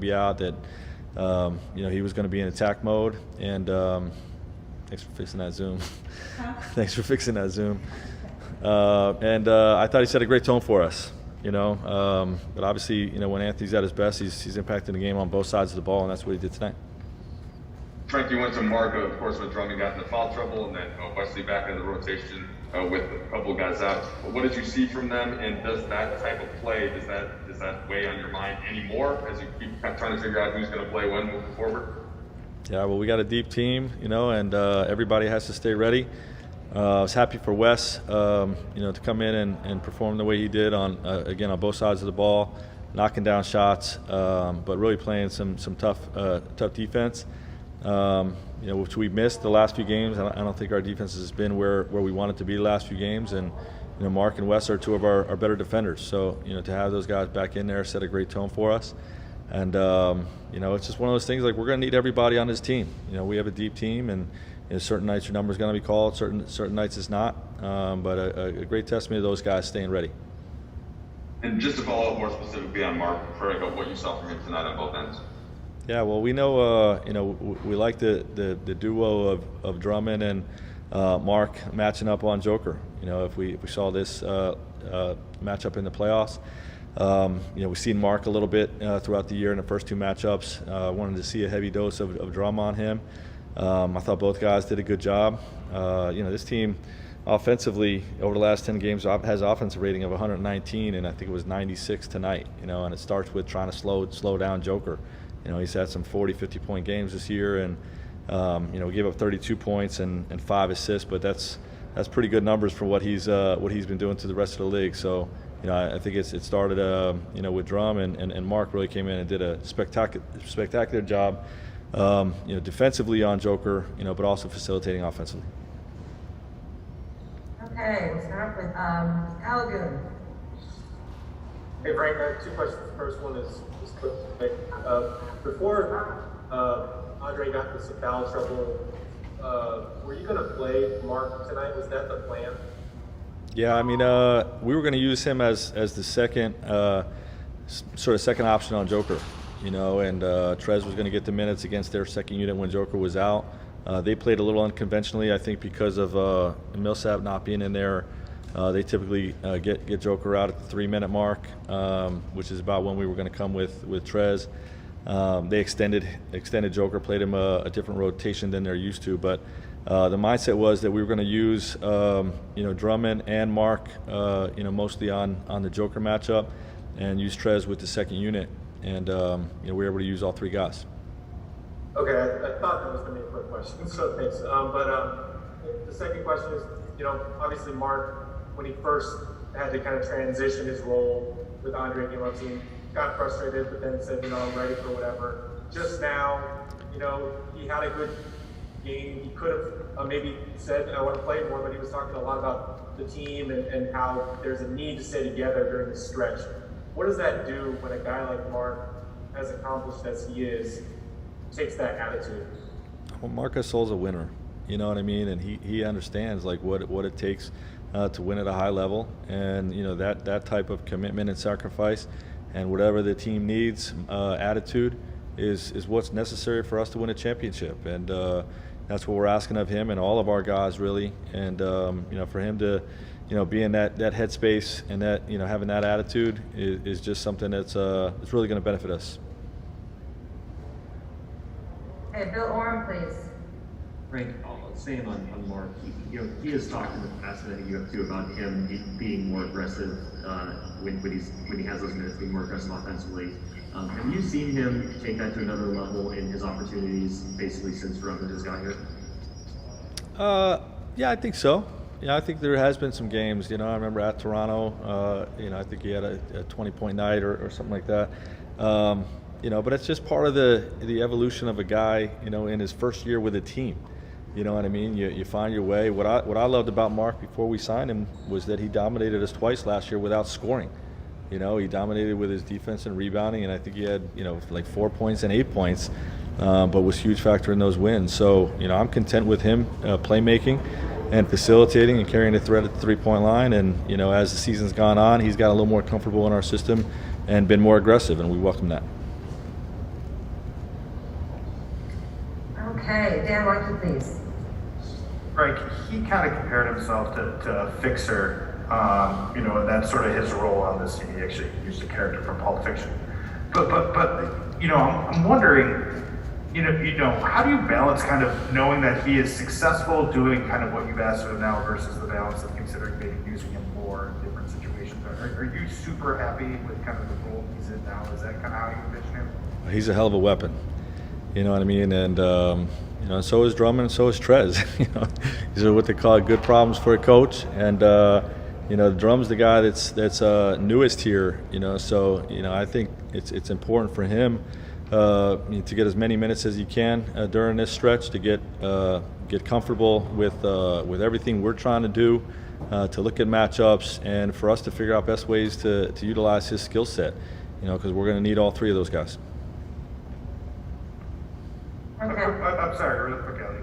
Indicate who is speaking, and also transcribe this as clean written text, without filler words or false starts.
Speaker 1: be out, that he was going to be in attack mode. And thanks for fixing that Zoom. Thanks for fixing that Zoom. I thought he set a great tone for us. But obviously, when Anthony's at his best, he's impacting the game on both sides of the ball, and that's what he did tonight.
Speaker 2: Frank, you went to Marc, of course, with Drummond got into foul trouble, and then Wesley back into the rotation with a couple of guys out. What did you see from them, and does that type of play, does that weigh on your mind anymore as you keep trying to figure out who's going to play when moving forward?
Speaker 1: Yeah, well, we got a deep team, and everybody has to stay ready. I was happy for Wes, to come in and perform the way he did on both sides of the ball, knocking down shots, but really playing some tough defense. Which we missed the last few games. I don't think our defense has been where we want it to be the last few games. And Marc and Wes are two of our better defenders. So to have those guys back in there set a great tone for us. And it's just one of those things. Like, we're going to need everybody on this team. We have a deep team, and certain nights your number is going to be called, certain nights it's not. But a great testament to those guys staying ready.
Speaker 2: And just to follow up more specifically on Marc, for what you saw from him tonight on both ends.
Speaker 1: Yeah, well, we know, we like the duo of Drummond and Marc matching up on Joker. If we saw this matchup in the playoffs, we've seen Marc a little bit throughout the year in the first two matchups. Wanted to see a heavy dose of drum on him. I thought both guys did a good job. This team offensively over the last 10 games has offensive rating of 119, and I think it was 96 tonight. And it starts with trying to slow down Joker. He's had some 40, 50-point games this year, and we gave up 32 points and 5 assists, but that's pretty good numbers for what he's been doing to the rest of the league. So, I think it started with Drum, and Marc really came in and did a spectacular job, defensively on Joker, but also facilitating offensively.
Speaker 3: Okay, we'll start with Algoon.
Speaker 4: Hey Frank, I have two questions. The first one is quick. Before Andre got into some foul trouble, were you going to play Marc tonight? Was that the plan?
Speaker 1: Yeah, we were going to use him as the second second option on Joker, and Trez was going to get the minutes against their second unit when Joker was out. They played a little unconventionally, I think, because of Millsap not being in there. They typically get Joker out at the 3-minute mark, which is about when we were going to come with Trez. They extended Joker, played him a different rotation than they're used to. But the mindset was that we were going to use Drummond and Marc, mostly on the Joker matchup, and use Trez with the second unit. And we were able to use all three guys.
Speaker 4: Okay, I thought that was the main quick question, so thanks. The second question is, obviously Marc, when he first had to kind of transition his role with Andre came up, he got frustrated, but then said, I'm ready for whatever. Just now, he had a good game. He could have maybe said, I want to play more, but he was talking a lot about the team and how there's a need to stay together during the stretch. What does that do when a guy like Marc, as accomplished as he is, takes that attitude?
Speaker 1: Well, Marc Gasol's a winner, you know what I mean, and he understands what it takes to win at a high level, and that type of commitment and sacrifice, and whatever the team needs, attitude is what's necessary for us to win a championship, and that's what we're asking of him and all of our guys really, and for him to be in that headspace and that having that attitude is just something that's it's really going to benefit us.
Speaker 3: Hey, Bill Oram, please.
Speaker 5: Frank, saying on Marc, he has talked in the past, and I think you have too, about him being more aggressive when he has those minutes, being more aggressive offensively. Have you seen him take that to another level in his opportunities, basically since Drummond has got here?
Speaker 1: Yeah, I think so. Yeah, I think there has been some games. I remember at Toronto, I think he had a 20-point night or something like that. But it's just part of the evolution of a guy, in his first year with a team. You know what I mean? You find your way. What I loved about Marc before we signed him was that he dominated us twice last year without scoring. He dominated with his defense and rebounding, and I think he had, like 4 points and 8 points, but was a huge factor in those wins. So, I'm content with him playmaking and facilitating and carrying the threat at the three-point line. And, as the season's gone on, he's got a little more comfortable in our system and been more aggressive, and we welcome that.
Speaker 3: Okay, Dan Markey, please.
Speaker 6: Frank, he kind of compared himself to a fixer, and that's sort of his role on this team. He actually used a character from Pulp Fiction. But I'm wondering, how do you balance kind of knowing that he is successful doing kind of what you've asked of him now versus the balance of considering maybe using him more in different situations? Are you super happy with kind of the role he's in now? Is that kind of how you envision him?
Speaker 1: He's a hell of a weapon. You know what I mean? And so is Drummond, and so is Trez. These are what they call good problems for a coach. And Drum's the guy that's newest here. So I think it's important for him to get as many minutes as he can during this stretch to get comfortable with everything we're trying to do, to look at matchups, and for us to figure out best ways to utilize his skill set. Because we're going to need all three of those guys.
Speaker 3: Okay.
Speaker 6: I'm sorry, really quick, Ellie.